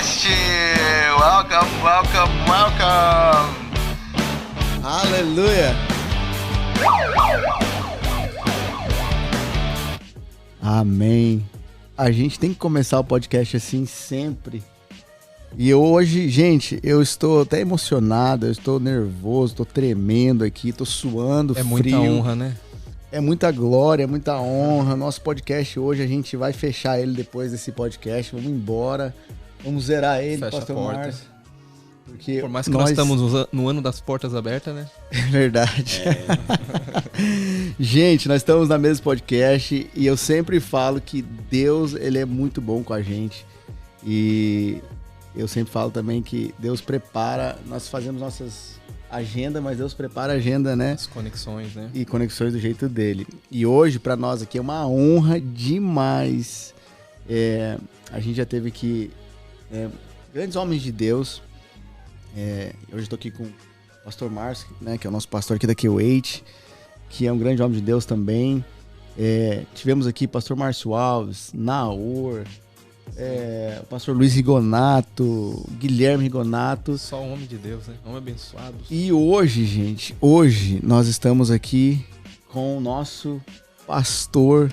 Podcast. Welcome, welcome, welcome. Aleluia. Amém. A gente tem que começar o podcast assim sempre. E hoje, gente, eu estou até emocionado, eu estou nervoso, estou tremendo aqui, estou suando, frio. É muita honra, né? É muita glória, é muita honra. Nosso podcast hoje, a gente vai fechar ele depois desse podcast. Vamos embora. Vamos zerar ele, Fecha Pastor a porta. Márcio. Porque Por mais que nós estamos no ano das portas abertas, né? É verdade. Gente, nós estamos na mesa podcast e eu sempre falo que Deus, ele é muito bom com a gente. E eu sempre falo também que Deus prepara, nós fazemos nossas agendas, mas Deus prepara a agenda, né? As conexões, né? E conexões do jeito dele. E hoje, para nós aqui, é uma honra demais. A gente já teve aqui grandes homens de Deus. Hoje estou aqui com o pastor Márcio, né, que é o nosso pastor aqui da Q8, que é um grande homem de Deus também. Tivemos aqui o pastor Márcio Alves, Naor, o pastor Luiz Rigonato, Guilherme Rigonato. Só um homem de Deus, né? Homem abençoado. E hoje, gente, hoje nós estamos aqui com o nosso pastor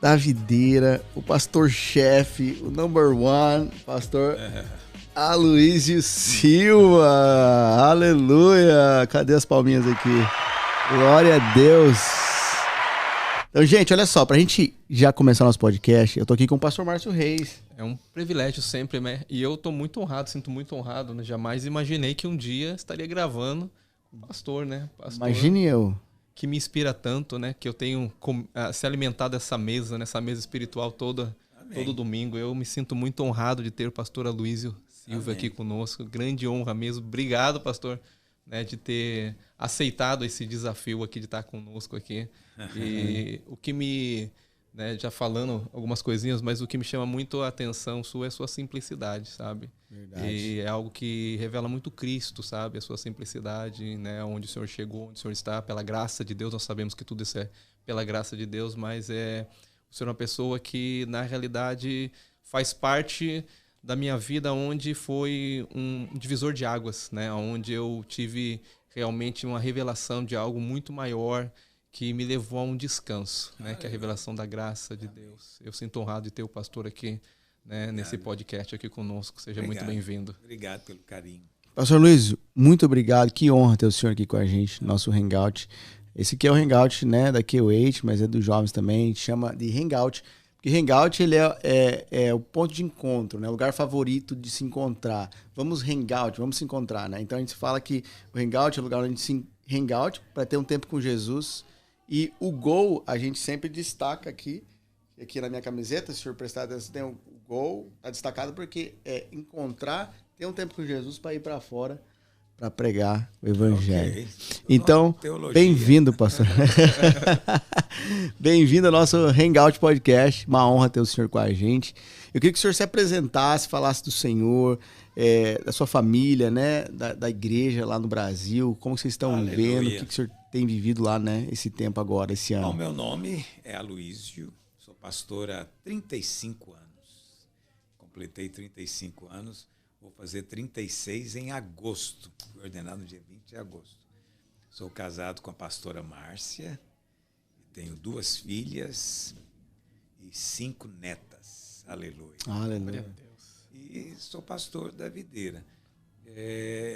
da videira, o pastor-chefe, o number one, pastor Aloísio Silva. Aleluia! Cadê as palminhas aqui? Glória a Deus! Então, gente, olha só, pra gente já começar nosso podcast, eu tô aqui com o pastor Márcio Reis. É um privilégio sempre, né? E eu tô muito honrado, sinto muito honrado, né? Jamais imaginei que um dia estaria gravando com o pastor, né? Pastor Imagine eu. que me inspira tanto, né? Que eu tenho se alimentado dessa mesa, nessa mesa espiritual todo domingo. Eu me sinto muito honrado de ter o pastor Aloísio Silva aqui conosco. Grande honra mesmo. Obrigado, pastor, né, de ter aceitado esse desafio aqui de estar conosco aqui. E o que me, né, já falando algumas coisinhas, mas o que me chama muito a atenção sua é a sua simplicidade, sabe? Verdade. E é algo que revela muito Cristo, sabe? A sua simplicidade, né? Onde o Senhor chegou, onde o Senhor está, pela graça de Deus. Nós sabemos que tudo isso é pela graça de Deus, mas o Senhor é uma pessoa que, na realidade, faz parte da minha vida, onde foi um divisor de águas, né? Onde eu tive realmente uma revelação de algo muito maior que me levou a um descanso, né? Que é a revelação da graça de Deus. Eu sinto honrado de ter o pastor aqui, né, nesse podcast aqui conosco. Seja muito bem-vindo. Obrigado pelo carinho. Pastor Luiz, muito obrigado. Que honra ter o senhor aqui com a gente, nosso Hangout. Esse aqui é o Hangout, né, da Q8, mas é dos jovens também. A gente chama de Hangout. Porque Hangout, ele é o ponto de encontro, né? O lugar favorito de se encontrar. Vamos Hangout, vamos se encontrar, né? Então a gente fala que o Hangout é o lugar onde a gente se Hangout para ter um tempo com Jesus. E o Go, a gente sempre destaca aqui na minha camiseta, se o senhor prestar atenção, tem o Go, tá destacado porque é encontrar, ter um tempo com Jesus para ir para fora, para pregar o evangelho. Okay. Então, bem-vindo, pastor. Bem-vindo ao nosso Hangout Podcast. Uma honra ter o senhor com a gente. Eu queria que o senhor se apresentasse, falasse do Senhor, da sua família, né, da igreja lá no Brasil, como vocês estão vendo, o que o senhor tem vivido lá, né, esse tempo agora, esse ano. Bom, meu nome é Aloísio, sou pastor há 35 anos. Completei 35 anos. Vou fazer 36 em agosto, ordenado no dia 20 de agosto. Sou casado com a pastora Márcia, tenho 2 filhas e 5 netas. Aleluia. Aleluia. E sou pastor da videira.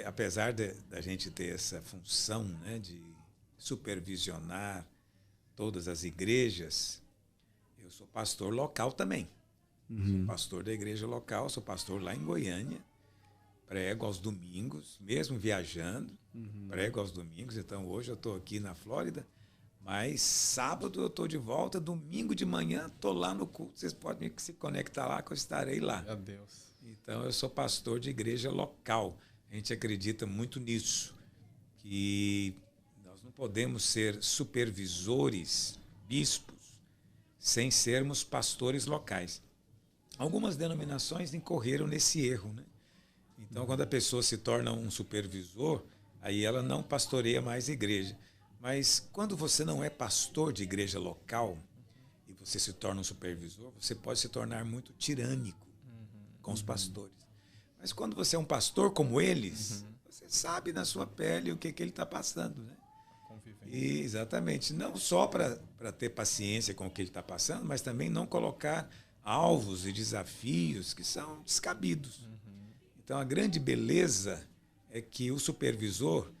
Apesar da gente ter essa função, né, de supervisionar todas as igrejas, eu sou pastor local também. Sou pastor da igreja local, sou pastor lá em Goiânia. Prego aos domingos, mesmo viajando, prego aos domingos. Então, hoje eu estou aqui na Flórida, mas sábado eu estou de volta, domingo de manhã estou lá no culto. Vocês podem se conectar lá que eu estarei lá. Meu Deus. Então, eu sou pastor de igreja local. A gente acredita muito nisso, que nós não podemos ser supervisores, bispos, sem sermos pastores locais. Algumas denominações incorreram nesse erro, né? Então, quando a pessoa se torna um supervisor, aí ela não pastoreia mais a igreja. Mas quando você não é pastor de igreja local e você se torna um supervisor, você pode se tornar muito tirânico com os pastores. Mas quando você é um pastor como eles, você sabe na sua pele o que ele está passando, né? E, exatamente. Não só para ter paciência com o que ele está passando, mas também não colocar alvos e desafios que são descabidos. Então, a grande beleza é que o supervisor,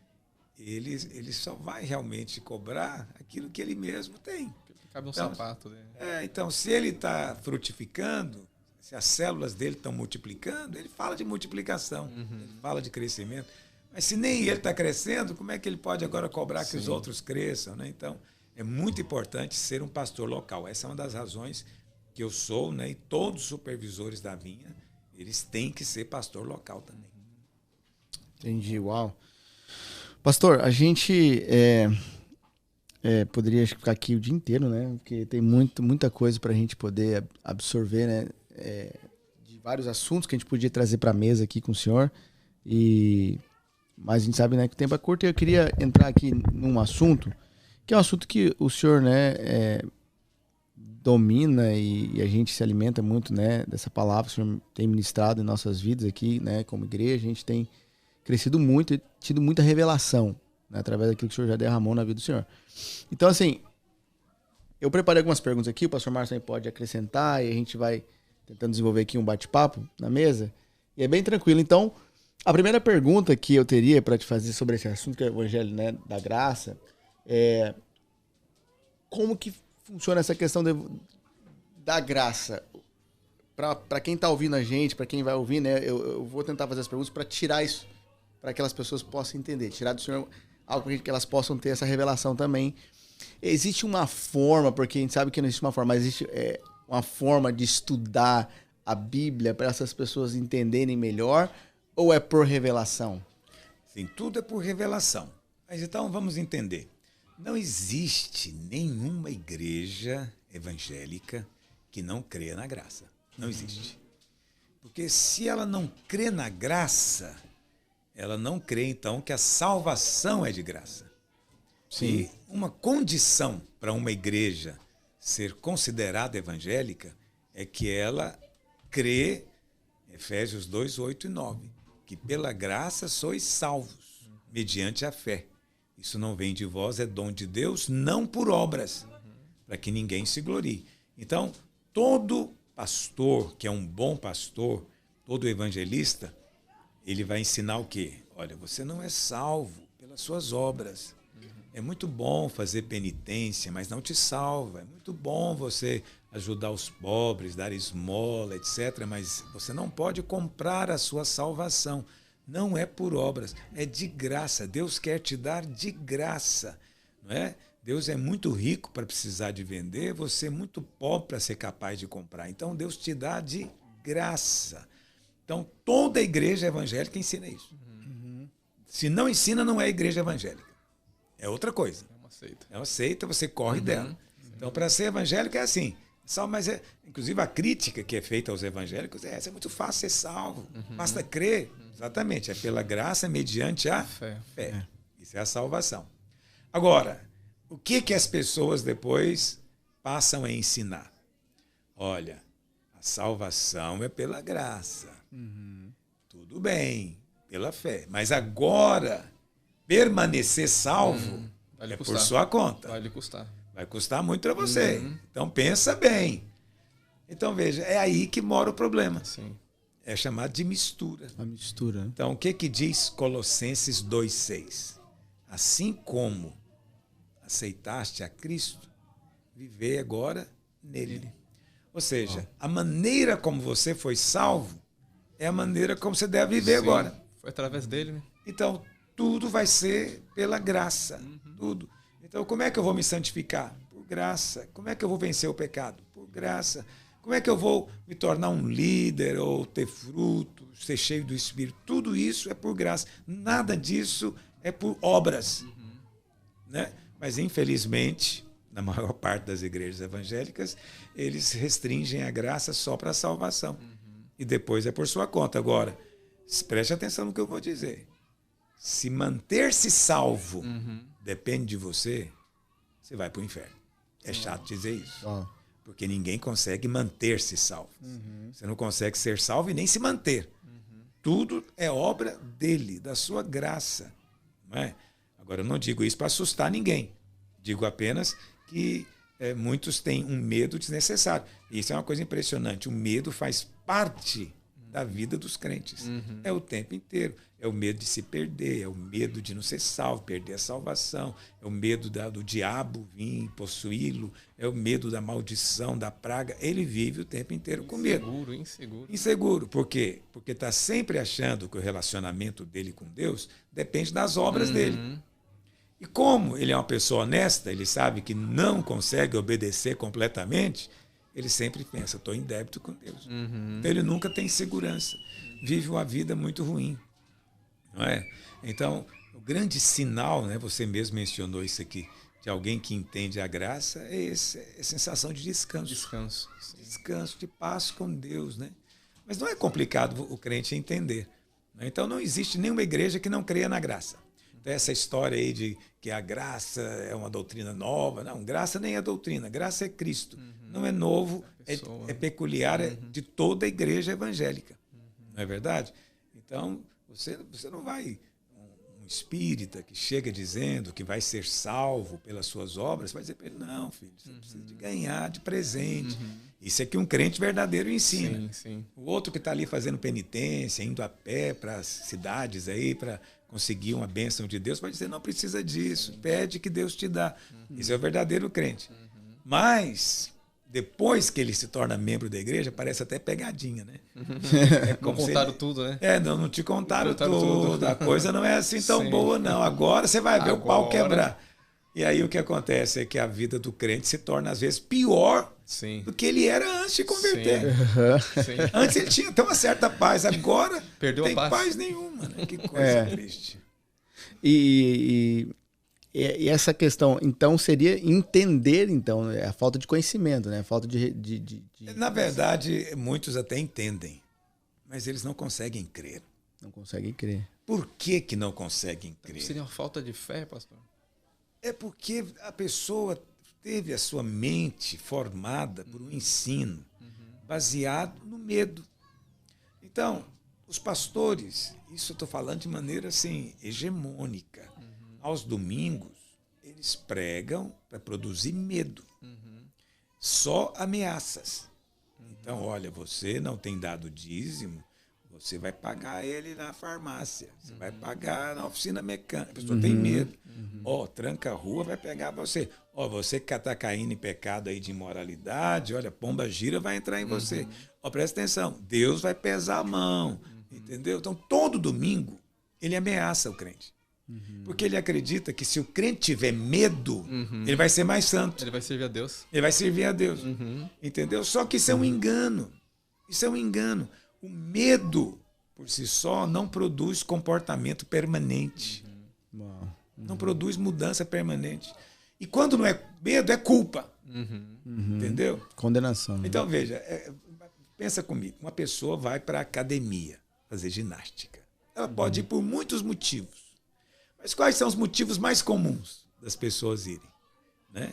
ele só vai realmente cobrar aquilo que ele mesmo tem. Cabe um sapato. Né? Então, se ele está frutificando, se as células dele estão multiplicando, ele fala de multiplicação, ele fala de crescimento. Mas se nem ele está crescendo, como é que ele pode agora cobrar que os outros cresçam? Né? Então, é muito importante ser um pastor local. Essa é uma das razões que eu sou, né? E todos os supervisores da vinha, eles têm que ser pastor local também. Entendi, uau. Pastor, a gente poderia ficar aqui o dia inteiro, né? Porque tem muita coisa para a gente poder absorver, né? De vários assuntos que a gente podia trazer para a mesa aqui com o senhor. Mas a gente sabe, né, que o tempo é curto, e eu queria entrar aqui num assunto, que é um assunto que o senhor, né, domina e a gente se alimenta muito, né, dessa palavra. O senhor tem ministrado em nossas vidas aqui, né, como igreja. A gente tem crescido muito e tido muita revelação, né, através daquilo que o senhor já derramou na vida do senhor. Então, assim, eu preparei algumas perguntas aqui, o pastor Márcio pode acrescentar e a gente vai tentando desenvolver aqui um bate-papo na mesa, e é bem tranquilo. Então, a primeira pergunta que eu teria para te fazer sobre esse assunto, que é o Evangelho, né, da Graça, é como que funciona essa questão da graça? Para quem está ouvindo a gente, para quem vai ouvir, né, eu vou tentar fazer as perguntas para tirar isso, para que aquelas pessoas possam entender, tirar do senhor algo que elas possam ter essa revelação também. Existe uma forma, porque a gente sabe que não existe uma forma, mas existe uma forma de estudar a Bíblia para essas pessoas entenderem melhor, ou é por revelação? Sim, tudo é por revelação. Mas então vamos entender. Não existe nenhuma igreja evangélica que não crê na graça. Não existe. Porque se ela não crê na graça, ela não crê, então, que a salvação é de graça. Sim. E uma condição para uma igreja ser considerada evangélica é que ela crê, Efésios 2, 8 e 9, que pela graça sois salvos, mediante a fé. Isso não vem de vós, é dom de Deus, não por obras, para que ninguém se glorie. Então, todo pastor, que é um bom pastor, todo evangelista, ele vai ensinar o quê? Olha, você não é salvo pelas suas obras. É muito bom fazer penitência, mas não te salva. É muito bom você ajudar os pobres, dar esmola, etc. Mas você não pode comprar a sua salvação. Não é por obras, é de graça. Deus quer te dar de graça, não é? Deus é muito rico para precisar de vender, você é muito pobre para ser capaz de comprar. Então Deus te dá de graça. Então toda igreja evangélica ensina isso. Se não ensina, não é igreja evangélica. É outra coisa. É uma seita. É uma seita, você corre dela. Então, para ser evangélico é assim. Mas inclusive a crítica que é feita aos evangélicos é essa: é muito fácil ser salvo. Basta crer. Exatamente. É pela graça mediante a fé. Isso é a salvação. Agora, o que as pessoas depois passam a ensinar? Olha, a salvação é pela graça. Tudo bem, pela fé. Mas agora, permanecer salvo é por sua conta. Vai lhe custar. Vai custar muito para você. Então pensa bem. Então veja, é aí que mora o problema. Sim. É chamado de mistura. A mistura. Então o que diz Colossenses 2,6? Assim como aceitaste a Cristo, viver agora nele. Ou seja, a maneira como você foi salvo é a maneira como você deve viver agora. Foi através dele, né? Então, tudo vai ser pela graça. Tudo. Então, como é que eu vou me santificar? Por graça. Como é que eu vou vencer o pecado? Por graça. Como é que eu vou me tornar um líder ou ter frutos, ser cheio do Espírito? Tudo isso é por graça. Nada disso é por obras. Né? Mas, infelizmente, na maior parte das igrejas evangélicas, eles restringem a graça só para a salvação. E depois é por sua conta. Agora, preste atenção no que eu vou dizer. Se manter-se salvo depende de você, você vai para o inferno. É chato dizer isso. Porque ninguém consegue manter-se salvo. Você não consegue ser salvo e nem se manter. Tudo é obra dele, da sua graça. Não é? Agora, eu não digo isso para assustar ninguém. Digo apenas que muitos têm um medo desnecessário. E isso é uma coisa impressionante. O medo faz parte da vida dos crentes. É o tempo inteiro. É o medo de se perder, é o medo de não ser salvo, perder a salvação, é o medo do diabo vir possuí-lo, é o medo da maldição, da praga. Ele vive o tempo inteiro com medo. Inseguro. Por quê? Porque está sempre achando que o relacionamento dele com Deus depende das obras dele. E como ele é uma pessoa honesta, ele sabe que não consegue obedecer completamente, ele sempre pensa, estou em débito com Deus. Então ele nunca tem segurança. Vive uma vida muito ruim. Não é? Então, o grande sinal, né, você mesmo mencionou isso aqui, de alguém que entende a graça, é a sensação de descanso. Descanso, de paz com Deus. Né? Mas não é complicado o crente entender. Né? Então, não existe nenhuma igreja que não creia na graça. Então, essa história aí de que a graça é uma doutrina nova, não, graça nem é doutrina, graça é Cristo. Não é novo, é peculiar, é de toda a igreja evangélica. Não é verdade? Então, você não vai, um espírita que chega dizendo que vai ser salvo pelas suas obras, vai dizer para ele, não, filho, você precisa de ganhar de presente. Isso é que um crente verdadeiro ensina. Sim. O outro que está ali fazendo penitência, indo a pé para as cidades aí, para conseguir uma bênção de Deus, vai dizer, não precisa disso, pede que Deus te dá. Esse é o verdadeiro crente. Mas, depois que ele se torna membro da igreja, parece até pegadinha, né? É como não contaram tudo, né? Não te contaram tudo. A coisa não é assim tão boa, não. Agora você vai ver o pau quebrar. E aí o que acontece é que a vida do crente se torna, às vezes, pior do que ele era antes de converter. Antes ele tinha até uma certa paz, agora perdeu não tem a paz nenhuma. Né? Que coisa triste. E essa questão, então, seria entender, então, a falta de conhecimento, né? A falta de... Na verdade, muitos até entendem, mas eles não conseguem crer. Não conseguem crer. Por que não conseguem crer? Seria uma falta de fé, pastor? É porque a pessoa teve a sua mente formada por um ensino baseado no medo. Então, os pastores, isso eu estou falando de maneira assim, hegemônica. Aos domingos, eles pregam para produzir medo. Só ameaças. Então, olha, você não tem dado dízimo, você vai pagar ele na farmácia, você vai pagar na oficina mecânica. A pessoa tem medo. Tranca a rua, vai pegar você. Você que está caindo em pecado aí de imoralidade, olha, pomba gira vai entrar em você. Presta atenção, Deus vai pesar a mão. Entendeu? Então, todo domingo, ele ameaça o crente. Porque ele acredita que se o crente tiver medo, ele vai ser mais santo. Ele vai servir a Deus. Ele vai servir a Deus. Entendeu? Só que isso é um engano. Isso é um engano. O medo, por si só, não produz comportamento permanente. Não produz mudança permanente. E quando não é medo, é culpa. Entendeu? Condenação. Né? Então, veja, pensa comigo. Uma pessoa vai para a academia fazer ginástica. Ela pode ir por muitos motivos. Mas quais são os motivos mais comuns das pessoas irem? Né?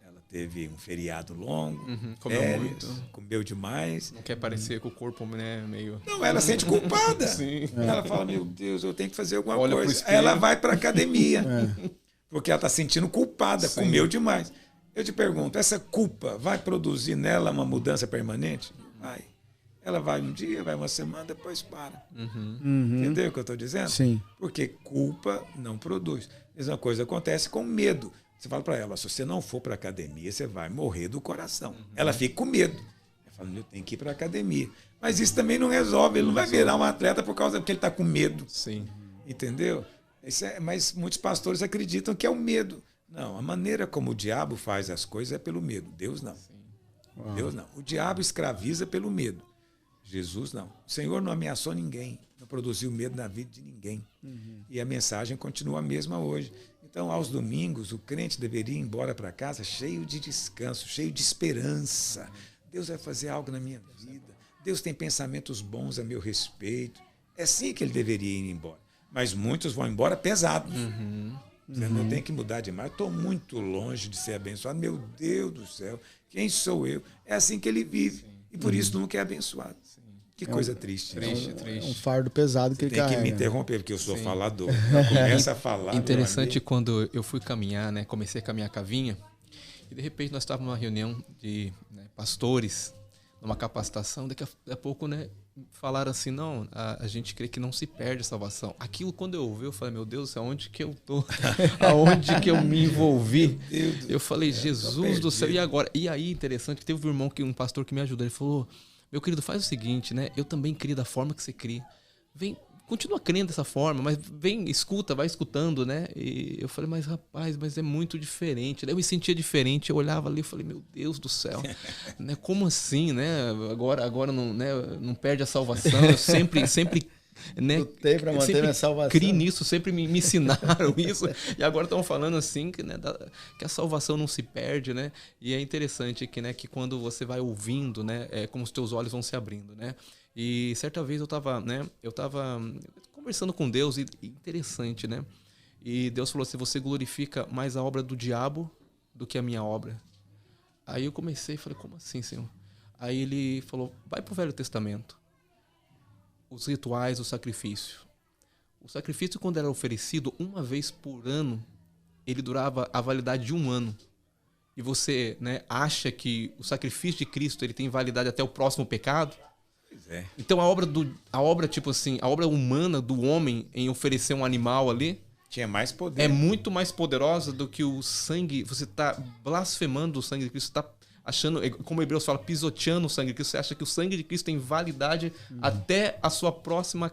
Ela teve um feriado longo, comeu muito, comeu demais. Não quer parecer com o corpo, né, meio... Não, ela sente culpada. Ela fala, meu Deus, eu tenho que fazer alguma coisa. Aí ela vai para a academia, porque ela está sentindo culpada, comeu demais. Eu te pergunto, essa culpa vai produzir nela uma mudança permanente? Vai. Ela vai um dia, vai uma semana, depois para. Entendeu o que eu estou dizendo? Sim. Porque culpa não produz. A mesma coisa acontece com medo. Você fala para ela, se você não for para a academia, você vai morrer do coração. Ela fica com medo. Ela fala, eu tenho que ir para a academia. Mas isso também não resolve. Ele não vai virar um atleta porque ele está com medo. Sim. Entendeu? Mas muitos pastores acreditam que é o medo. Não, a maneira como o diabo faz as coisas é pelo medo. Deus não. Deus não. O diabo escraviza pelo medo. Jesus não. O Senhor não ameaçou ninguém, não produziu medo na vida de ninguém. E a mensagem continua a mesma hoje. Então, aos domingos, o crente deveria ir embora para casa cheio de descanso, cheio de esperança. Deus vai fazer algo na minha vida. Deus tem pensamentos bons a meu respeito. É assim que ele deveria ir embora. Mas muitos vão embora pesados. Você não tem que mudar demais. Estou muito longe de ser abençoado. Meu Deus do céu, quem sou eu? É assim que ele vive. E por isso nunca é abençoado. Que coisa triste. É um fardo pesado que ele tem carrega. que me interromper, porque eu sou falador. Começa a falar. Interessante quando eu fui caminhar, né? Comecei a caminhar com a Vinha. E de repente nós estávamos numa reunião de pastores, numa capacitação. Daqui a pouco, né? Falaram assim, não, a gente crê que não se perde a salvação. Aquilo, quando eu ouvi, eu falei, meu Deus do céu, onde que eu tô? Aonde que eu me envolvi? Eu falei, Jesus do céu, e agora? E aí, interessante, que teve um pastor que me ajudou. Ele falou, meu querido, faz o seguinte, né? Eu também crio da forma que você cria. Vem, continua crendo dessa forma, mas vem, escuta, vai escutando, né? E eu falei, mas rapaz, mas é muito diferente. Daí eu me sentia diferente, eu olhava ali e falei, meu Deus do céu, né? Como assim, né? Agora não, né? Não perde a salvação, eu sempre né? Lutei para manter minha salvação. Criei nisso, sempre me ensinaram isso. E agora estão falando assim que, né, que a salvação não se perde, né? E é interessante que, né, que quando você vai ouvindo, né, é como os teus olhos vão se abrindo, né? E certa vez eu estava conversando com Deus, e interessante, né? E Deus falou assim, você glorifica mais a obra do diabo do que a minha obra. Aí eu comecei e falei, como assim, Senhor? Aí ele falou, vai para o Velho Testamento. Os rituais, o sacrifício. O sacrifício, quando era oferecido uma vez por ano, ele durava a validade de 1 ano. E você, né, acha que o sacrifício de Cristo ele tem validade até o próximo pecado? Pois é. Então a obra tipo assim, a obra humana do homem em oferecer um animal ali tinha mais poder. É muito mais poderosa do que o sangue. Você está blasfemando o sangue de Cristo, está achando, como o Hebreus fala, pisoteando o sangue de Cristo. Você acha que o sangue de Cristo tem validade até a sua próxima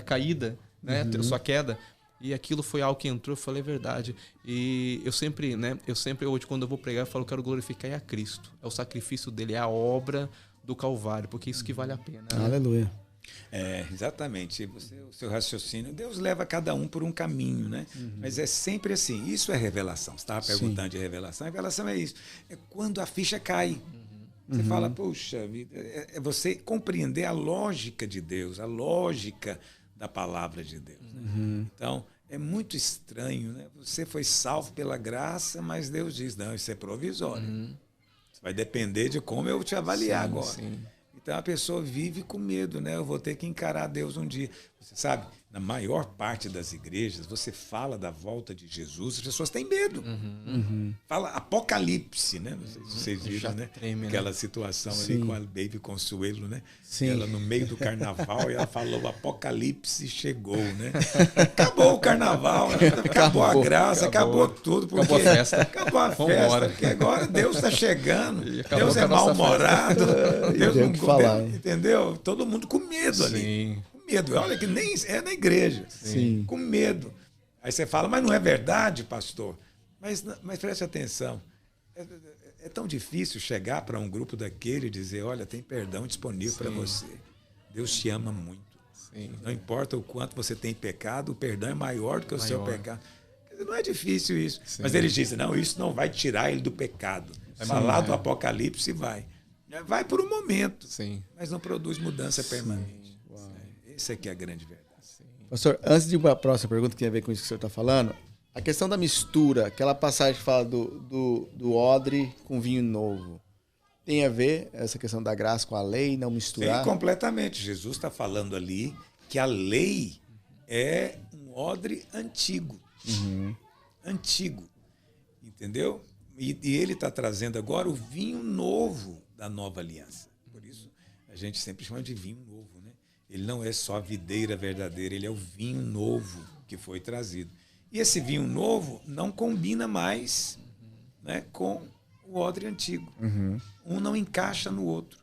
caída, né? A sua queda. E aquilo foi algo que entrou, eu falei, é verdade. E eu sempre hoje, quando eu vou pregar, eu falo, eu quero glorificar a Cristo. É o sacrifício dele, é a obra do Calvário, porque isso que vale a pena. Né? Aleluia. É, exatamente. O seu raciocínio, Deus leva cada um por um caminho, né? Mas é sempre assim. Isso é revelação. Você estava perguntando de revelação. A revelação é isso. É quando a ficha cai. Você fala, poxa vida, é você compreender a lógica de Deus, a lógica da palavra de Deus. Né? Então, é muito estranho, né? Você foi salvo pela graça, mas Deus diz, não, isso é provisório. Isso vai depender de como eu te avaliar agora. Sim. Então a pessoa vive com medo, né? Eu vou ter que encarar Deus um dia. Você sabe, na maior parte das igrejas, você fala da volta de Jesus, as pessoas têm medo. Fala Apocalipse, né? Não sei se vocês viram, né? Treme, aquela né? situação ali com a Baby Consuelo, né? Sim. Ela no meio do carnaval e ela falou, o Apocalipse chegou, né? Acabou o carnaval, né? Acabou a graça, acabou tudo. Porque acabou a festa. Acabou a Vambora. festa, porque agora Deus está chegando. Deus é com a nossa mal-humorado. Deus tem não que falar, Deus, entendeu? Todo mundo com medo ali. Sim. Com medo. Olha que nem é na igreja. Sim. Com medo. Aí você fala, mas não é verdade, pastor. Mas preste atenção. É tão difícil chegar para um grupo daquele e dizer, olha, tem perdão disponível para você. Deus te ama muito. Sim. Não importa o quanto você tem pecado, o perdão é maior do que o seu pecado. Quer dizer, não é difícil isso. Sim. Mas eles dizem, não, isso não vai tirar ele do pecado. Falar do Apocalipse vai. Vai por um momento, Sim. mas não produz mudança permanente. Essa aqui é a grande verdade. Pastor, antes de ir para a próxima pergunta que tem a ver com isso que o senhor está falando, a questão da mistura, aquela passagem que fala do odre com vinho novo, tem a ver essa questão da graça com a lei, não misturar? Sim, completamente. Jesus está falando ali que a lei é um odre antigo. Antigo. Entendeu? E ele está trazendo agora o vinho novo da nova aliança. Por isso, a gente sempre chama de vinho novo. Né? Ele não é só a videira verdadeira, ele é o vinho novo que foi trazido. E esse vinho novo não combina mais, né, com o odre antigo. Um não encaixa no outro.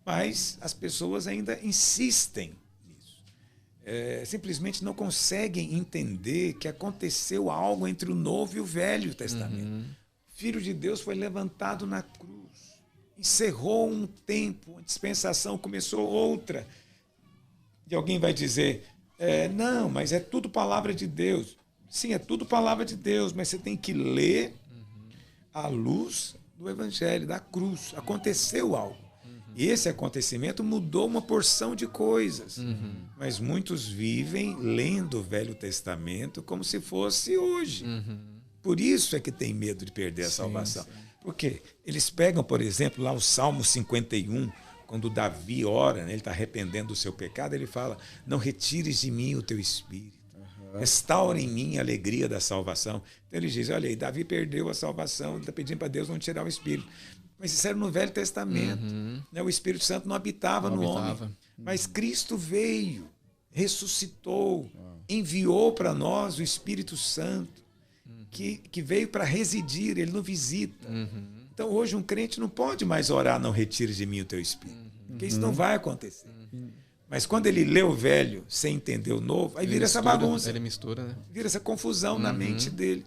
Mas as pessoas ainda insistem nisso. Simplesmente não conseguem entender que aconteceu algo entre o Novo e o Velho Testamento. O Filho de Deus foi levantado na cruz. Encerrou um tempo, uma dispensação, começou outra. E alguém vai dizer, não, mas é tudo palavra de Deus. Sim, é tudo palavra de Deus, mas você tem que ler à luz do Evangelho, da cruz. Aconteceu algo. E esse acontecimento mudou uma porção de coisas. Mas muitos vivem lendo o Velho Testamento como se fosse hoje. Por isso é que tem medo de perder a salvação. Porque eles pegam, por exemplo, lá o Salmo 51, quando Davi ora, né, ele está arrependendo do seu pecado, ele fala: não retires de mim o teu espírito. Restaura em mim a alegria da salvação. Então ele diz: olha aí, Davi perdeu a salvação, ele está pedindo para Deus não tirar o espírito. Mas isso era no Velho Testamento. Né? O Espírito Santo não habitava no homem. Mas Cristo veio, ressuscitou, enviou para nós o Espírito Santo, que veio para residir, ele não visita. Então hoje um crente não pode mais orar: não retire de mim o teu espírito. Porque isso não vai acontecer. Mas quando ele lê o velho sem entender o novo, aí vira essa bagunça. Ele mistura, né? Vira essa confusão na mente dele.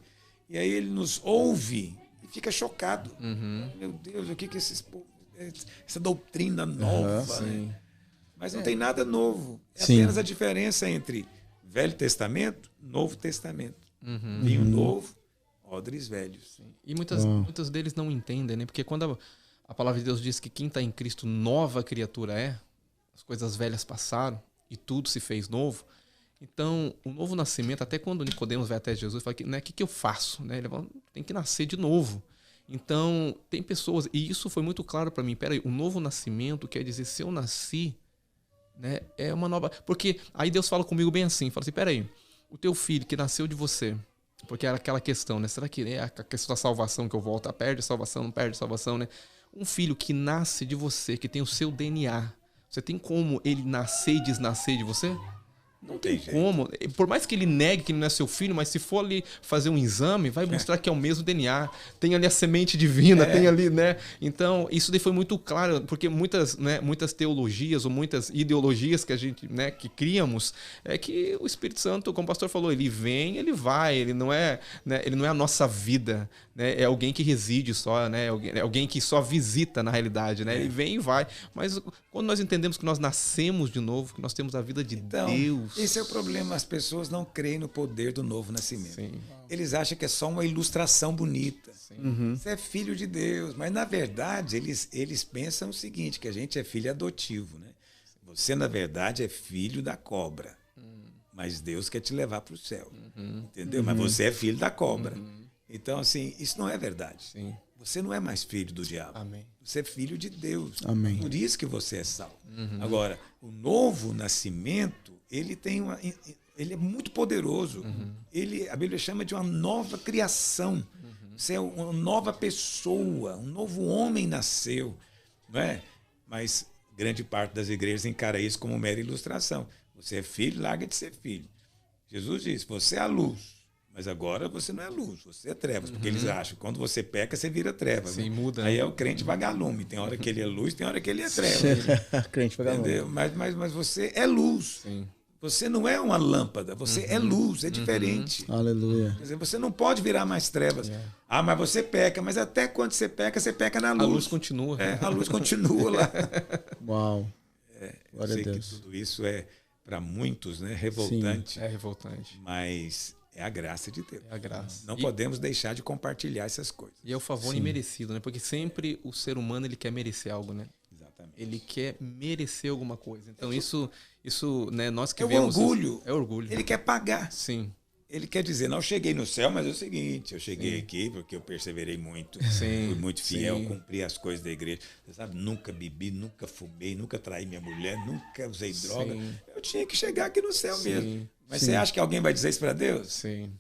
E aí ele nos ouve e fica chocado. Meu Deus, o que é essa doutrina nova? Né? Mas não tem nada novo. É apenas a diferença entre Velho Testamento e Novo Testamento. Vinho novo, odres velhos. E muitas deles não entendem, né? Porque quando a palavra de Deus diz que quem está em Cristo nova criatura é, as coisas velhas passaram e tudo se fez novo. Então, o novo nascimento, até quando Nicodemos vai até Jesus e fala: né, que eu faço? Né? Ele fala: tem que nascer de novo. Então, tem pessoas, e isso foi muito claro para mim: peraí, o novo nascimento quer dizer, se eu nasci, né, é uma nova... Porque aí Deus fala comigo bem assim, fala assim: peraí, o teu filho que nasceu de você, porque era aquela questão, né? Será que é a questão da salvação que eu volto? Perde a salvação, não perde a salvação, né? Um filho que nasce de você, que tem o seu DNA, você tem como ele nascer e desnascer de você? Não tem como. Por mais que ele negue que ele não é seu filho, mas se for ali fazer um exame, vai mostrar que é o mesmo DNA. Tem ali a semente divina, tem ali, né? Então, isso daí foi muito claro, porque muitas teologias ou muitas ideologias que a gente, né, que criamos, é que o Espírito Santo, como o pastor falou, ele vem, ele vai, ele não é, né, ele não é a nossa vida, né? É alguém que reside só, né? É alguém que só visita na realidade, né? Ele vem e vai. Mas quando nós entendemos que nós nascemos de novo, que nós temos a vida de Deus... Esse é o problema, as pessoas não creem no poder do novo nascimento. Sim. Eles acham que é só uma ilustração bonita. Você é filho de Deus, mas na verdade eles pensam o seguinte, que a gente é filho adotivo, né? Você na verdade é filho da cobra, mas Deus quer te levar para o céu, entendeu? Mas você é filho da cobra. Então assim, isso não é verdade. Sim. Você não é mais filho do diabo. Amém. Você é filho de Deus. Amém. Por isso que você é salvo. Agora, o novo nascimento, ele é muito poderoso. A Bíblia chama de uma nova criação. Você é uma nova pessoa, um novo homem nasceu. Não é? Mas grande parte das igrejas encara isso como mera ilustração. Você é filho, larga de ser filho. Jesus disse: você é a luz. Mas agora você não é luz, você é trevas. Porque eles acham que quando você peca, você vira trevas. Sim, né? muda. Aí é o crente vagalume. Tem hora que ele é luz, tem hora que ele é trevas. Crente vagalume. Entendeu? Mas você é luz. Sim. Você não é uma lâmpada, você é luz, é diferente. Aleluia. Quer dizer, você não pode virar mais trevas. Ah, mas você peca. Mas até quando você peca na luz. A luz continua. A luz continua lá. Uau. Glória a Deus. Que tudo isso é, para muitos, né, revoltante. Sim, é revoltante. Mas é a graça de Deus. É a graça. Não podemos deixar de compartilhar essas coisas. E é o favor imerecido, né? Porque sempre o ser humano ele quer merecer algo, né? Exatamente. Ele quer merecer alguma coisa. Então isso, né, nós que é vemos... orgulho. É orgulho. Ele quer pagar. Sim. Ele quer dizer: não, eu cheguei no céu, mas é o seguinte, eu cheguei aqui porque eu perseverei muito, fui muito fiel, cumpri as coisas da igreja. Você sabe, nunca bebi, nunca fumei, nunca traí minha mulher, nunca usei droga. Eu tinha que chegar aqui no céu mesmo. Mas você acha que alguém vai dizer isso para Deus? Sim.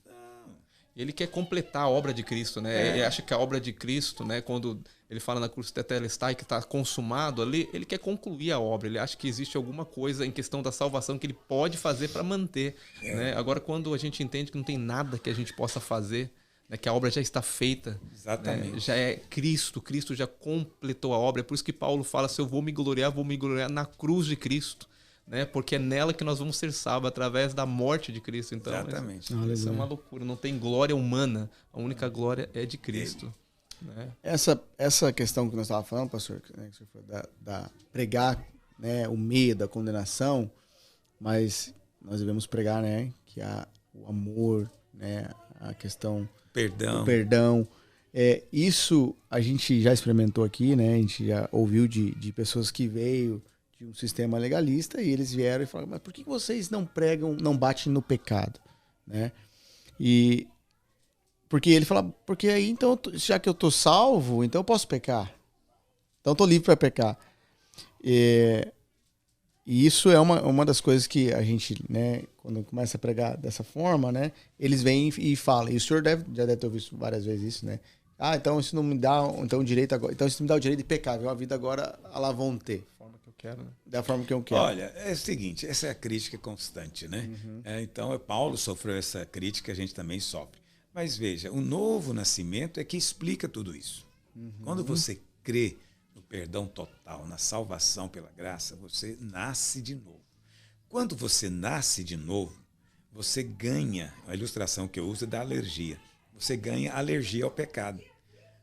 Ele quer completar a obra de Cristo, né? Ele acha que a obra de Cristo, né, quando ele fala na cruz tetelestai, que está consumado ali, ele quer concluir a obra. Ele acha que existe alguma coisa em questão da salvação que ele pode fazer para manter. Né? Agora, quando a gente entende que não tem nada que a gente possa fazer, né, que a obra já está feita, exatamente, né, já é Cristo já completou a obra. É por isso que Paulo fala: se eu vou me gloriar na cruz de Cristo. Né? Porque é nela que nós vamos ser salvos, através da morte de Cristo. Então, exatamente. Isso é uma loucura. Não tem glória humana. A única glória é de Cristo. Né? Essa questão que nós estávamos falando, pastor, né, que você falou, da pregar, né, o medo, a condenação, mas nós devemos pregar, né, que o amor, né, a questão do perdão. Isso a gente já experimentou aqui, né? A gente já ouviu de pessoas que veio de um sistema legalista e eles vieram e falaram, mas por que vocês não pregam, não batem no pecado, né? E porque ele fala, porque aí então, já que eu tô salvo, então eu posso pecar. Então eu tô livre para pecar. E isso é uma das coisas que a gente, né, quando começa a pregar dessa forma, né, eles vêm e falam. E o senhor já deve ter ouvido várias vezes isso, né? Ah, então isso não me dá então direito agora. Então isso me dá o direito de pecar. Viu? A vida agora ela vão ter. Da forma que eu quero, né? Da forma que eu quero. Olha, é o seguinte, essa é a crítica constante, né? Então, Paulo sofreu essa crítica, a gente também sofre. Mas veja, o novo nascimento é que explica tudo isso. Quando você crê no perdão total, na salvação pela graça, você nasce de novo. Quando você nasce de novo, você ganha, a ilustração que eu uso é da alergia. Você ganha alergia ao pecado.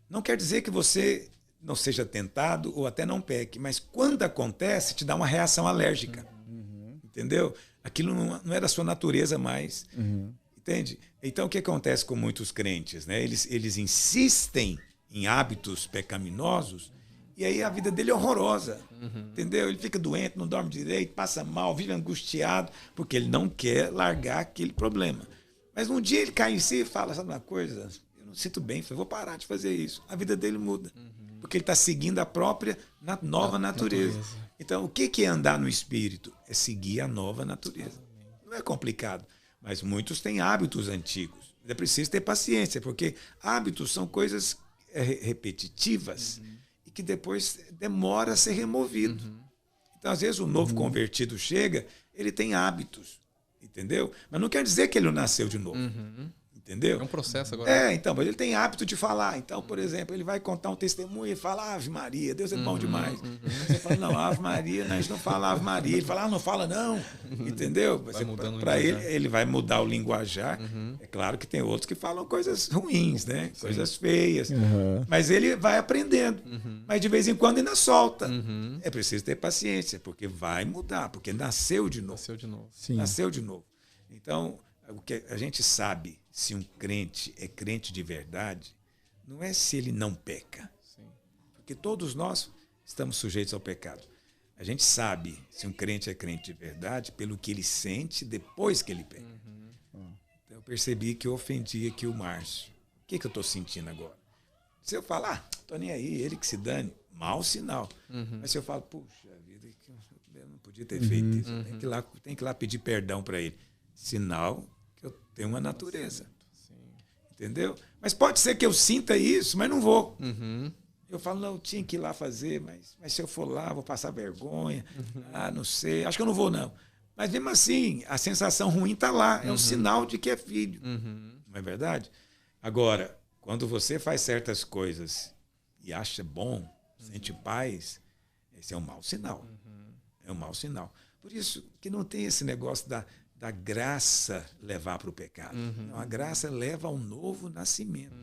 Não quer dizer que você não seja tentado ou até não peque, mas quando acontece, te dá uma reação alérgica. Entendeu? Aquilo não é da sua natureza mais. Entende? Então, o que acontece com muitos crentes? Né? Eles insistem em hábitos pecaminosos e aí a vida dele é horrorosa. Entendeu? Ele fica doente, não dorme direito, passa mal, vive angustiado, porque ele não quer largar aquele problema. Mas um dia ele cai em si e fala, sabe uma coisa? Eu não sinto bem, eu vou parar de fazer isso. A vida dele muda. Porque ele está seguindo a própria nova natureza. Então, o que é andar no Espírito? É seguir a nova natureza. Não é complicado. Mas muitos têm hábitos antigos. É preciso ter paciência, porque hábitos são coisas repetitivas e que depois demora a ser removido. Então, às vezes, o novo convertido chega, ele tem hábitos. Entendeu? Mas não quer dizer que ele não nasceu de novo. Entendeu? É um processo agora. Então, mas ele tem hábito de falar. Então, por exemplo, ele vai contar um testemunho e fala Ave Maria, Deus é bom demais. Você fala, não, Ave Maria, a gente não fala Ave Maria. Ele fala, não fala não. Entendeu? Para ele vai mudar o linguajar. É claro que tem outros que falam coisas ruins, né? Coisas feias. Mas ele vai aprendendo. Mas de vez em quando ainda solta. É preciso ter paciência, porque vai mudar, porque nasceu de novo. Nasceu de novo. Sim. Nasceu de novo. Então, o que a gente sabe se um crente é crente de verdade, não é se ele não peca. Sim. Porque todos nós estamos sujeitos ao pecado. A gente sabe se um crente é crente de verdade pelo que ele sente depois que ele peca. Então, eu percebi que eu ofendi aqui o Márcio. O que eu estou sentindo agora? Se eu falar, estou nem aí, ele que se dane, mau sinal. Mas se eu falo, puxa vida, eu não podia ter feito isso, tem que ir lá pedir perdão para ele. Sinal que eu tenho uma natureza. Sim. Entendeu? Mas pode ser que eu sinta isso, mas não vou. Eu falo, não, eu tinha que ir lá fazer, mas se eu for lá, vou passar vergonha. Não sei, acho que eu não vou, não. Mas mesmo assim, a sensação ruim está lá. É um sinal de que é filho. Não é verdade? Agora, quando você faz certas coisas e acha bom, sente paz, esse é um mau sinal. É um mau sinal. Por isso que não tem esse negócio da graça levar para o pecado. Não, a graça leva ao novo nascimento.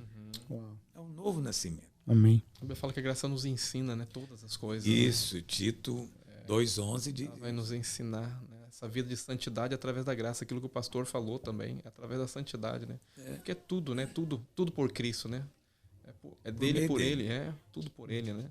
É um novo nascimento. Amém. A Bíblia fala que a graça nos ensina, né, todas as coisas. Isso, Tito 2,11 diz. Ela vai nos ensinar, né, essa vida de santidade através da graça, aquilo que o pastor falou também, através da santidade, né? Porque é tudo, né? Tudo por Cristo, né? É dele, por ele, tudo por ele, né?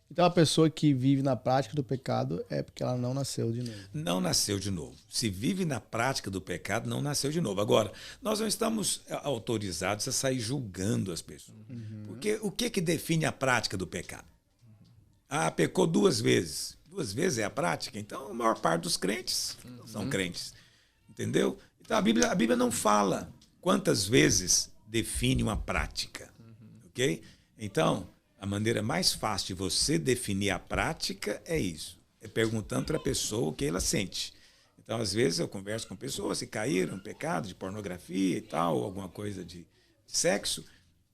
Então a pessoa que vive na prática do pecado é porque ela não nasceu de novo. Não nasceu de novo. Se vive na prática do pecado, não nasceu de novo. Agora, nós não estamos autorizados a sair julgando as pessoas. Porque o que define a prática do pecado? Pecou 2 vezes. 2 vezes é a prática? Então a maior parte dos crentes não são crentes. Entendeu? Então a Bíblia não fala quantas vezes define uma prática. Ok? Então, a maneira mais fácil de você definir a prática é isso. É perguntando para a pessoa o que ela sente. Então, às vezes, eu converso com pessoas que caíram em pecado de pornografia e tal, ou alguma coisa de sexo.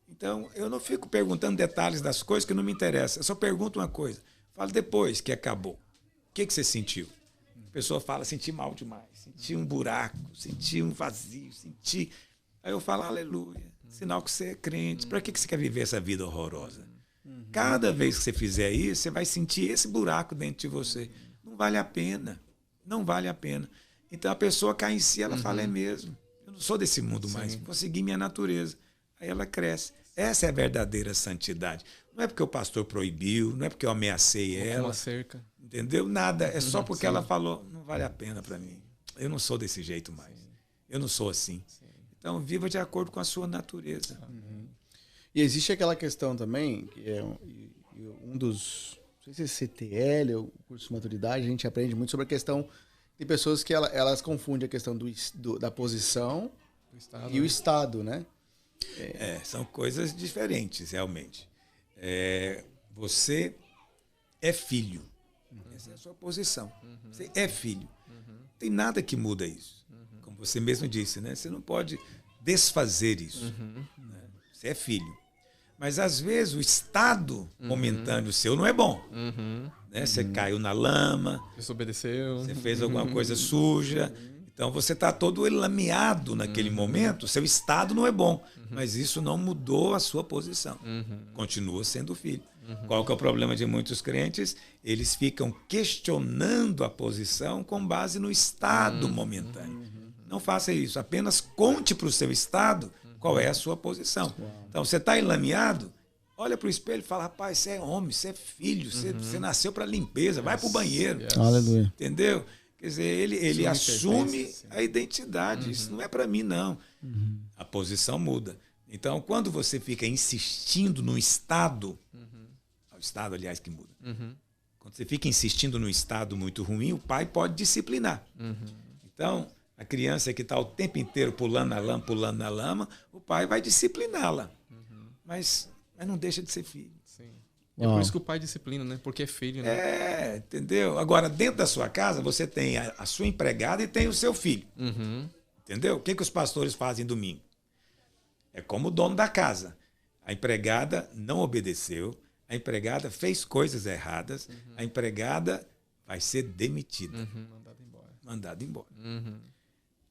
Então, eu não fico perguntando detalhes das coisas que não me interessam. Eu só pergunto uma coisa. Falo depois que acabou. O que você sentiu? A pessoa fala, senti mal demais. Senti um buraco, senti um vazio, senti... Aí eu falo, aleluia. Sinal que você é crente. Para que você quer viver essa vida horrorosa? Cada vez que você fizer isso, você vai sentir esse buraco dentro de você. Não vale a pena. Não vale a pena. Então a pessoa cai em si, ela fala, é mesmo. Eu não sou desse mundo mais. Vou seguir minha natureza. Aí ela cresce. Essa é a verdadeira santidade. Não é porque o pastor proibiu, não é porque eu ameacei ela. Uma cerca. Entendeu? Nada. É só porque ela falou, não vale a pena para mim. Eu não sou desse jeito mais. Eu não sou assim. Então, viva de acordo com a sua natureza. E existe aquela questão também, que é um dos... Não sei se é CTL ou curso de maturidade, a gente aprende muito sobre a questão... Tem pessoas que elas confundem a questão da posição Estado, e o estado, né? São coisas diferentes, realmente. Você é filho. Essa é a sua posição. Você é filho. Não tem nada que muda isso. Como você mesmo disse, né? Você não pode desfazer isso. Né? Você é filho. Mas, às vezes, o estado momentâneo seu não é bom. Né? Você caiu na lama. Desobedeceu. Você fez alguma coisa suja. Então, você está todo lameado naquele momento. Seu estado não é bom. Mas isso não mudou a sua posição. Continua sendo filho. Qual que é o problema de muitos crentes? Eles ficam questionando a posição com base no estado momentâneo. Não faça isso. Apenas conte para o seu estado qual é a sua posição. Então, você está enlameado, olha para o espelho e fala, rapaz, você é homem, você é filho, você nasceu para limpeza, vai para o banheiro. Aleluia. Entendeu? Quer dizer, ele assume a identidade. Isso não é para mim, não. A posição muda. Então, quando você fica insistindo no estado, é o estado, aliás, que muda. Quando você fica insistindo num estado muito ruim, o pai pode disciplinar. Então, a criança que está o tempo inteiro pulando na lama, o pai vai discipliná-la. Mas não deixa de ser filho. Sim. É por isso que o pai disciplina, né? Porque é filho, né? Entendeu? Agora, dentro da sua casa, você tem a sua empregada e tem o seu filho. Entendeu? O que os pastores fazem domingo? É como o dono da casa. A empregada não obedeceu, a empregada fez coisas erradas, a empregada vai ser demitida. Mandada embora.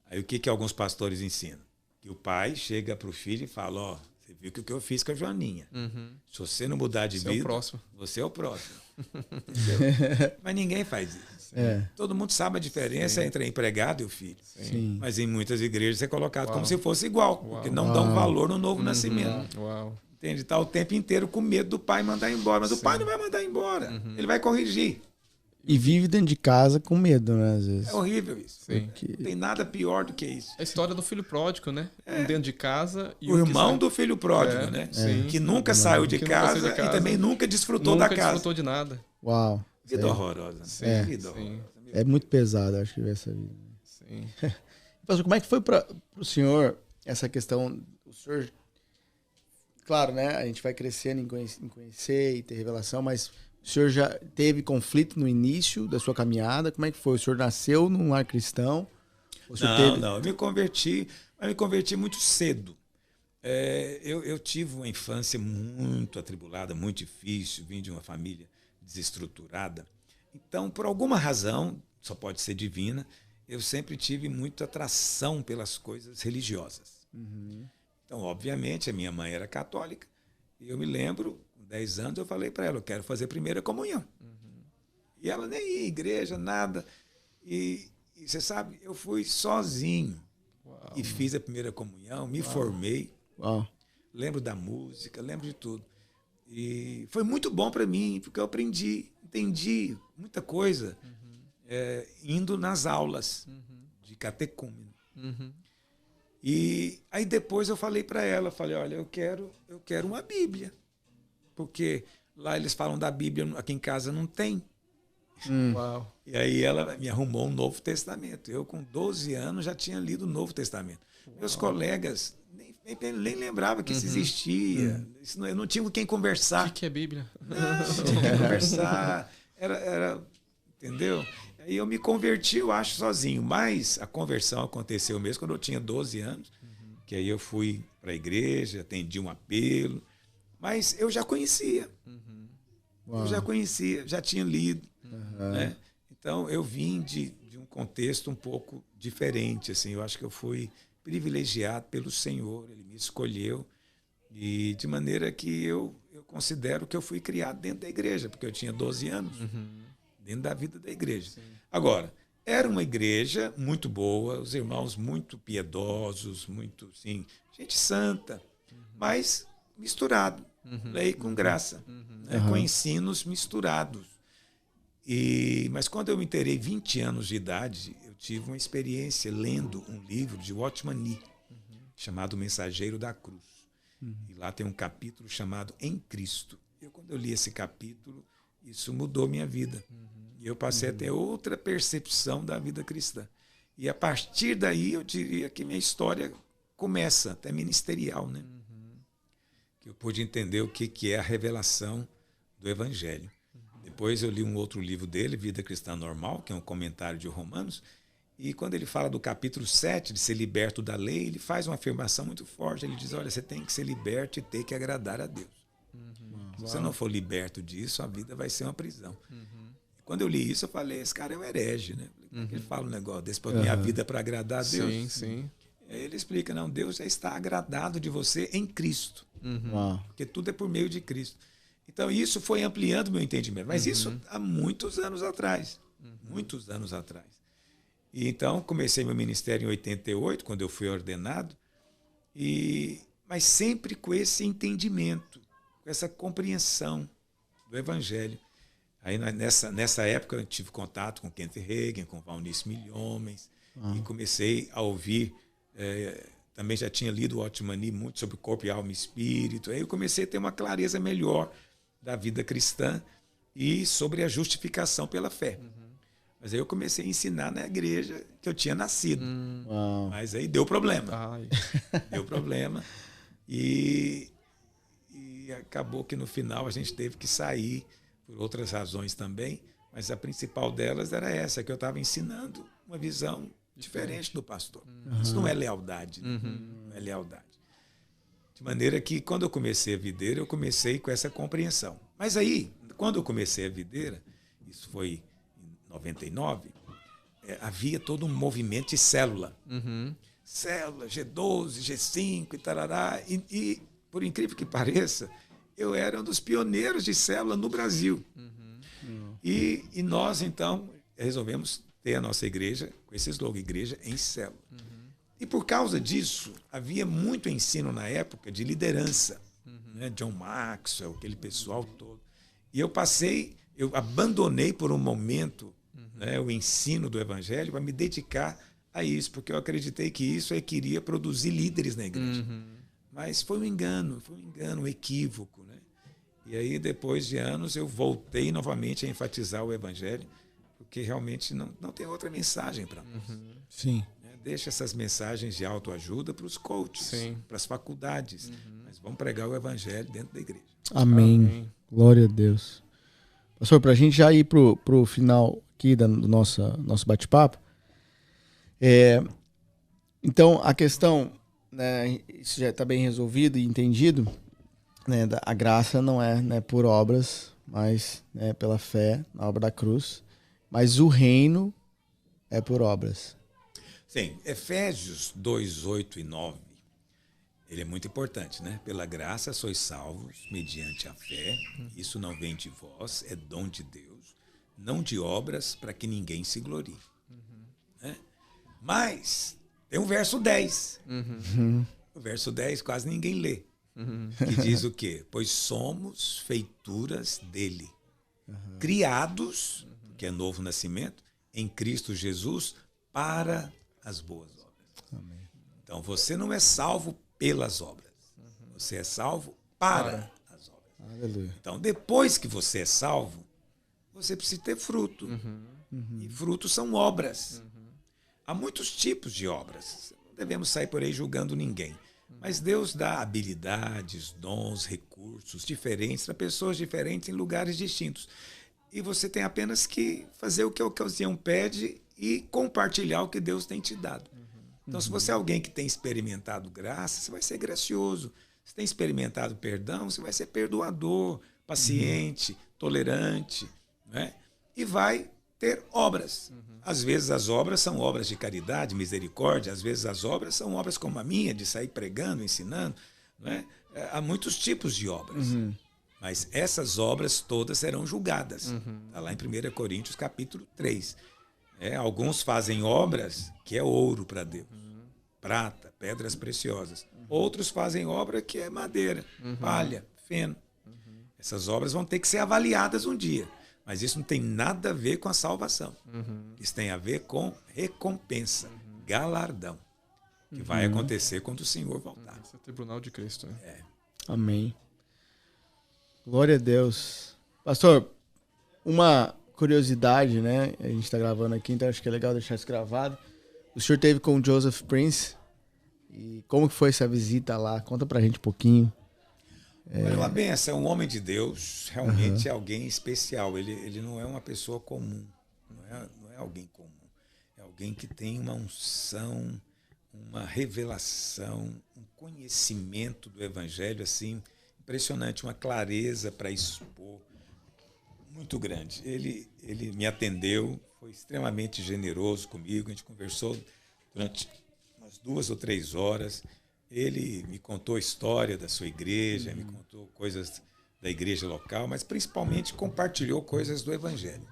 Aí o que alguns pastores ensinam? Que o pai chega para o filho e fala, ó, você viu o que eu fiz com a Joaninha. Se você não mudar de vida, você é o próximo. Entendeu? Mas ninguém faz isso. Todo mundo sabe a diferença entre a empregada e o filho. Mas em muitas igrejas é colocado como se fosse igual, porque não dão valor no novo nascimento. Entende? Está o tempo inteiro com medo do pai mandar embora. Mas o pai não vai mandar embora. Ele vai corrigir. E vive dentro de casa com medo, né? Às vezes. É horrível isso. Não tem nada pior do que isso. A história do filho pródigo, né? Dentro de casa. E o irmão do filho pródigo, né? Que nunca saiu de casa e também nunca desfrutou da casa. Nunca desfrutou de nada. Uau. Vida horrorosa. Vida horrorosa. É muito pesado, acho que essa vida. Sim. Pastor, como é que foi para o senhor essa questão? O senhor, claro, né? A gente vai crescendo em conhecer e ter revelação, mas o senhor já teve conflito no início da sua caminhada? Como é que foi? O senhor nasceu num lar cristão? Não. Eu me converti muito cedo. Eu tive uma infância muito atribulada, muito difícil. Vim de uma família desestruturada. Então, por alguma razão, só pode ser divina, eu sempre tive muita atração pelas coisas religiosas. Então, obviamente, a minha mãe era católica. E eu me lembro, com 10 anos, eu falei para ela, eu quero fazer primeira comunhão. E ela nem ia à igreja, nada. E você sabe, eu fui sozinho. E fiz a primeira comunhão, me formei. Lembro da música, lembro de tudo. E foi muito bom para mim, porque eu entendi muita coisa indo nas aulas de catecúmeno. E aí depois eu falei para ela, olha, eu quero uma Bíblia. Porque lá eles falam da Bíblia, aqui em casa não tem. E aí ela me arrumou um Novo Testamento. Eu, com 12 anos, já tinha lido o Novo Testamento. Meus colegas nem lembravam que isso existia. Eu não tinha com quem conversar. O que é Bíblia? Não tinha quem conversar. Entendeu? Aí eu me converti, eu acho, sozinho. Mas a conversão aconteceu mesmo quando eu tinha 12 anos. Que aí eu fui para a igreja, atendi um apelo. Mas eu já conhecia. Eu já conhecia, já tinha lido. Né? Então, eu vim de um contexto um pouco diferente. Assim, eu acho que eu fui privilegiado pelo Senhor. Ele me escolheu. E de maneira que eu considero que eu fui criado dentro da igreja, porque eu tinha 12 anos, dentro da vida da igreja. Agora, era uma igreja muito boa, os irmãos muito piedosos, muito, sim, gente santa, mas misturado. Lei com graça. Né? Com ensinos misturados. Mas quando eu me inteirei 20 anos de idade, eu tive uma experiência lendo um livro de Watchman Nee, chamado Mensageiro da Cruz. E lá tem um capítulo chamado Em Cristo. Quando eu li esse capítulo, isso mudou minha vida. E eu passei a ter outra percepção da vida cristã. E a partir daí, eu diria que minha história começa, até ministerial, né? Que eu pude entender o que é a revelação do Evangelho. Depois eu li um outro livro dele, Vida Cristã Normal, que é um comentário de Romanos, e quando ele fala do capítulo 7, de ser liberto da lei, ele faz uma afirmação muito forte. Ele diz, olha, você tem que ser liberto e ter que agradar a Deus. Se você não for liberto disso, a vida vai ser uma prisão. Quando eu li isso, eu falei, esse cara é um herege, né? Ele fala um negócio desse, para minha vida para agradar a Deus. Sim, sim. Aí ele explica, não, Deus já está agradado de você em Cristo. Porque tudo é por meio de Cristo. Então, isso foi ampliando meu entendimento. Mas isso há muitos anos atrás. Muitos anos atrás. E então, comecei meu ministério em 88, quando eu fui ordenado. Mas sempre com esse entendimento, com essa compreensão do Evangelho. Aí, nessa época, eu tive contato com Kenneth Hagin, com Valnice Milhomens, e comecei a ouvir... também já tinha lido o Watchman Nee muito sobre corpo, alma e espírito. Aí eu comecei a ter uma clareza melhor da vida cristã e sobre a justificação pela fé. Mas aí eu comecei a ensinar na igreja que eu tinha nascido. Mas aí deu problema. Deu problema. E acabou que no final a gente teve que sair por outras razões também. Mas a principal delas era essa, que eu estava ensinando uma visão diferente do pastor. Isso não é lealdade. Né? Não é lealdade. De maneira que, quando eu comecei a videira, eu comecei com essa compreensão. Mas aí, quando eu comecei a videira, isso foi em 99, havia todo um movimento de célula. Célula, G12, G5 e tarará. E, por incrível que pareça, eu era um dos pioneiros de célula no Brasil. E nós, então, resolvemos ter a nossa igreja, com esse slogan, Igreja em Célula. E por causa disso, havia muito ensino na época de liderança. Né? John Maxwell, aquele pessoal todo. E eu abandonei por um momento né, o ensino do Evangelho para me dedicar a isso, porque eu acreditei que isso é que iria produzir líderes na igreja. Mas foi um engano, um equívoco. Né? E aí, depois de anos, eu voltei novamente a enfatizar o Evangelho, porque realmente não tem outra mensagem para nós. Sim. Deixa essas mensagens de autoajuda para os coaches, para as faculdades. Mas vamos pregar o Evangelho dentro da igreja. Amém. Glória a Deus. Pastor, para a gente já ir para o final aqui do nosso bate-papo, então a questão, né, isso já está bem resolvido e entendido, né, a graça não é, né, por obras, mas né, pela fé na obra da cruz, mas o reino é por obras. Sim, Efésios 2, 8 e 9, ele é muito importante, né? Pela graça sois salvos, mediante a fé, isso não vem de vós, é dom de Deus, não de obras para que ninguém se glorie. Né? Mas tem o verso 10. O verso 10 quase ninguém lê. Que diz o quê? Pois somos feituras dele, criados, que é novo nascimento, em Cristo Jesus, para as boas obras. Amém. Então, você não é salvo pelas obras. Você é salvo para as obras. Aleluia. Então, depois que você é salvo, você precisa ter fruto. E frutos são obras. Há muitos tipos de obras. Não devemos sair por aí julgando ninguém. Mas Deus dá habilidades, dons, recursos diferentes para pessoas diferentes em lugares distintos. E você tem apenas que fazer o que a ocasião pede e compartilhar o que Deus tem te dado. Então, se você é alguém que tem experimentado graça, você vai ser gracioso. Se tem experimentado perdão, você vai ser perdoador, paciente, tolerante, né? E vai ter obras. Às vezes as obras são obras de caridade, misericórdia, às vezes as obras são obras como a minha, de sair pregando, ensinando. Né? Há muitos tipos de obras. Mas essas obras todas serão julgadas. Está lá em 1 Coríntios capítulo 3. Alguns fazem obras que é ouro para Deus, prata, pedras preciosas. Outros fazem obra que é madeira, palha, feno. Essas obras vão ter que ser avaliadas um dia. Mas isso não tem nada a ver com a salvação. Isso tem a ver com recompensa, galardão, que vai acontecer quando o Senhor voltar. Esse é o tribunal de Cristo. Né? Amém. Glória a Deus. Pastor, uma curiosidade, né? A gente está gravando aqui, então acho que é legal deixar isso gravado. O senhor esteve com o Joseph Prince. E como que foi essa visita lá? Conta pra gente um pouquinho. Olha, uma benção, é um homem de Deus, realmente é alguém especial. Ele não é uma pessoa comum, não é alguém comum. É alguém que tem uma unção, uma revelação, um conhecimento do Evangelho assim impressionante, uma clareza para expor muito grande. Ele me atendeu, foi extremamente generoso comigo, a gente conversou durante umas 2 ou 3 horas. Ele me contou a história da sua igreja, me contou coisas da igreja local, mas principalmente compartilhou coisas do Evangelho.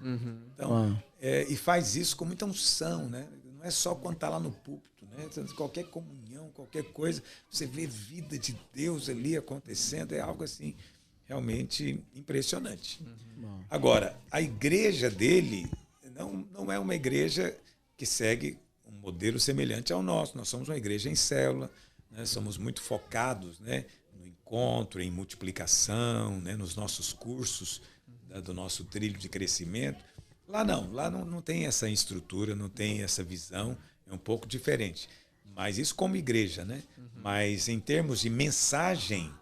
Então, e faz isso com muita unção, né? Não é só quando está lá no púlpito, né? Qualquer comunhão, qualquer coisa, você vê vida de Deus ali acontecendo, é algo assim realmente impressionante. Agora, a igreja dele não é uma igreja que segue um modelo semelhante ao nosso. Nós somos uma igreja em célula, né? Somos muito focados, né, no encontro, em multiplicação, né, nos nossos cursos, do nosso trilho de crescimento. Lá não tem essa estrutura, não tem essa visão, é um pouco diferente. Mas isso como igreja, né? Mas em termos de mensagem,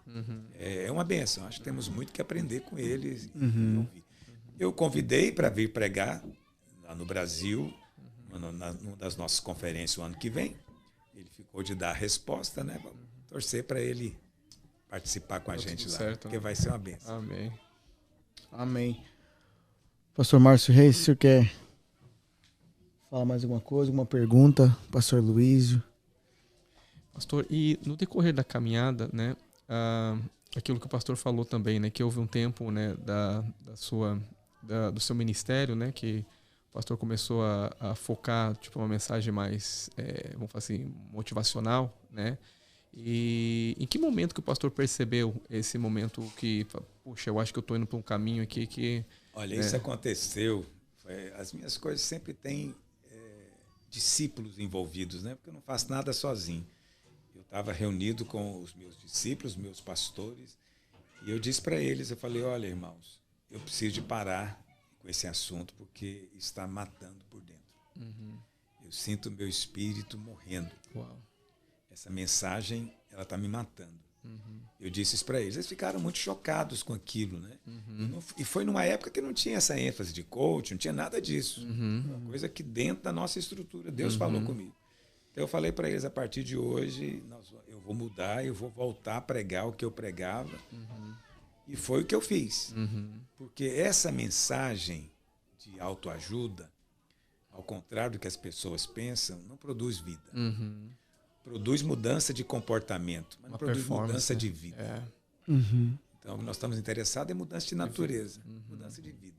é uma bênção. Acho que temos muito que aprender com eles. Eu convidei para vir pregar lá no Brasil, numa das nossas conferências o ano que vem. Ele ficou de dar a resposta, né? Vamos torcer para ele participar com a gente lá, certo, porque vai ser uma bênção. Amém. Amém. Pastor Márcio Reis, o senhor quer falar mais alguma coisa, alguma pergunta? Pastor Luísio. Pastor, e no decorrer da caminhada, né, aquilo que o pastor falou também, né, que houve um tempo, né, do seu ministério, né, que o pastor começou a focar, tipo, uma mensagem mais, vamos falar assim, motivacional, né? E em que momento que o pastor percebeu esse momento que, puxa, eu acho que eu estou indo para um caminho aqui que... Olha, isso aconteceu. As minhas coisas sempre têm discípulos envolvidos, né? Porque eu não faço nada sozinho. Eu estava reunido com os meus discípulos, meus pastores, e eu disse para eles, eu falei, olha, irmãos, eu preciso de parar com esse assunto porque está matando por dentro. Eu sinto o meu espírito morrendo. Uau. Essa mensagem, ela está me matando. Eu disse isso para eles. Eles ficaram muito chocados com aquilo, né? E foi numa época que não tinha essa ênfase de coach, não tinha nada disso. Uma coisa que dentro da nossa estrutura, Deus falou comigo. Então eu falei para eles, a partir de hoje, eu vou mudar, eu vou voltar a pregar o que eu pregava. E foi o que eu fiz. Porque essa mensagem de autoajuda, ao contrário do que as pessoas pensam, não produz vida. Produz mudança de comportamento, mas não produz mudança de vida. Então, nós estamos interessados em mudança de natureza, mudança de vida.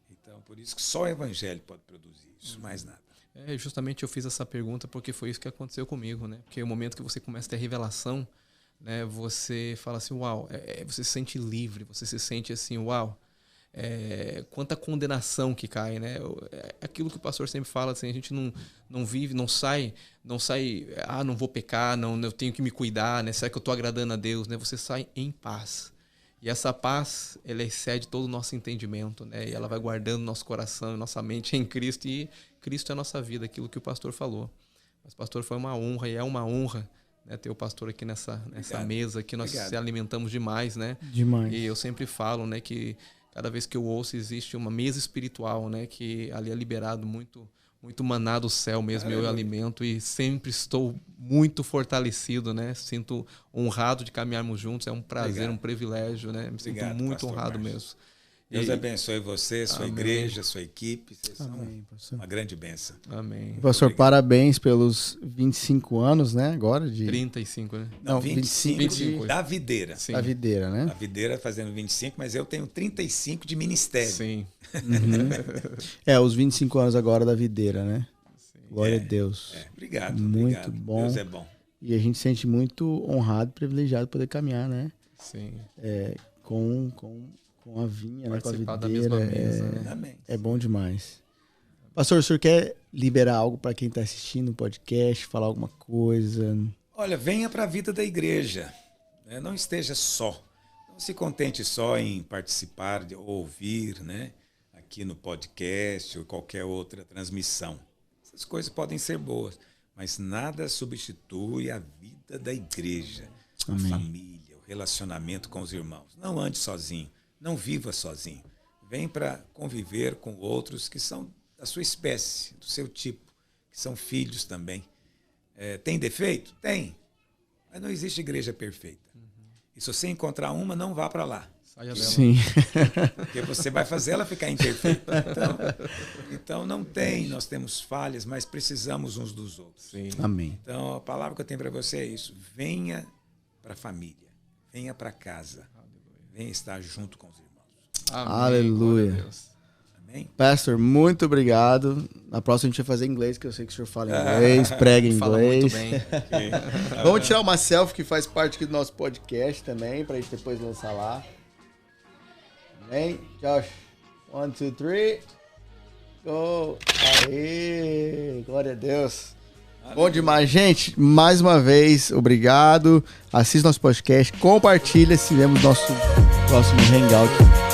Então, por isso que só o Evangelho pode produzir isso, mais nada. Justamente eu fiz essa pergunta porque foi isso que aconteceu comigo, né? Porque o momento que você começa a ter revelação, né, você fala assim, uau, você se sente livre, você se sente assim, uau, quanta condenação que cai, né? Aquilo que o pastor sempre fala, assim, a gente não vive, não sai, não vou pecar, não, eu tenho que me cuidar, né? Será que eu estou agradando a Deus, né? Você sai em paz. E essa paz, ela excede todo o nosso entendimento, né? E ela vai guardando nosso coração, nossa mente em Cristo, e Cristo é a nossa vida, aquilo que o pastor falou. Mas, pastor, foi uma honra, e é uma honra, né, ter o pastor aqui nessa mesa, que nós se alimentamos demais, né? Demais. E eu sempre falo, né, que cada vez que eu ouço, existe uma mesa espiritual, né, que ali é liberado muito maná do céu mesmo, eu alimento, e sempre estou muito fortalecido, né? Sinto honrado de caminharmos juntos, é um prazer, um privilégio, né? Me sinto muito honrado mesmo. Deus abençoe você, sua igreja, sua equipe. Vocês são uma grande bênção. Amém. Pastor, parabéns pelos 25 anos, né? Agora de... 35, né? Não, 25 da videira. Sim. Da videira, né? A videira fazendo 25, mas eu tenho 35 de ministério. Sim. Os 25 anos agora da videira, né? Sim. Glória a Deus. Obrigado. Muito obrigado. bom. Deus é bom. E a gente se sente muito honrado, privilegiado de poder caminhar, né? Sim. Com a vinha, né? Com a Participar da videira. mesma mesa, né? Amém. É bom demais. Pastor, o senhor quer liberar algo para quem está assistindo o podcast, falar alguma coisa? Olha, venha para a vida da igreja. Né? Não esteja só. Não se contente só em participar ou ouvir, né? Aqui no podcast ou qualquer outra transmissão. Essas coisas podem ser boas, mas nada substitui a vida da igreja, Amém. A família, o relacionamento com os irmãos. Não ande sozinho, não viva sozinho. Vem para conviver com outros que são da sua espécie, do seu tipo, que são filhos também. Tem defeito? Tem. Mas não existe igreja perfeita. E se você encontrar uma, não vá para lá. Saia dela. Sim. Porque você vai fazer ela ficar imperfeita. Então não tem, nós temos falhas, mas precisamos uns dos outros. Sim. Amém. Então a palavra que eu tenho para você é isso. Venha para a família, venha para casa, venha estar junto com os irmãos. Amém. Aleluia. Glória a Deus. Amém? Pastor, muito obrigado. Na próxima a gente vai fazer inglês, que eu sei que o senhor fala inglês, prega em Fala muito inglês. bem. Vamos tirar uma selfie que faz parte aqui do nosso podcast também, pra gente depois lançar lá. Amém? Josh, 1, 2, 3. Go! Aê! Glória a Deus. Bom demais, gente. Mais uma vez, obrigado. Assista nosso podcast, compartilha. Se vemos nosso próximo Hangout.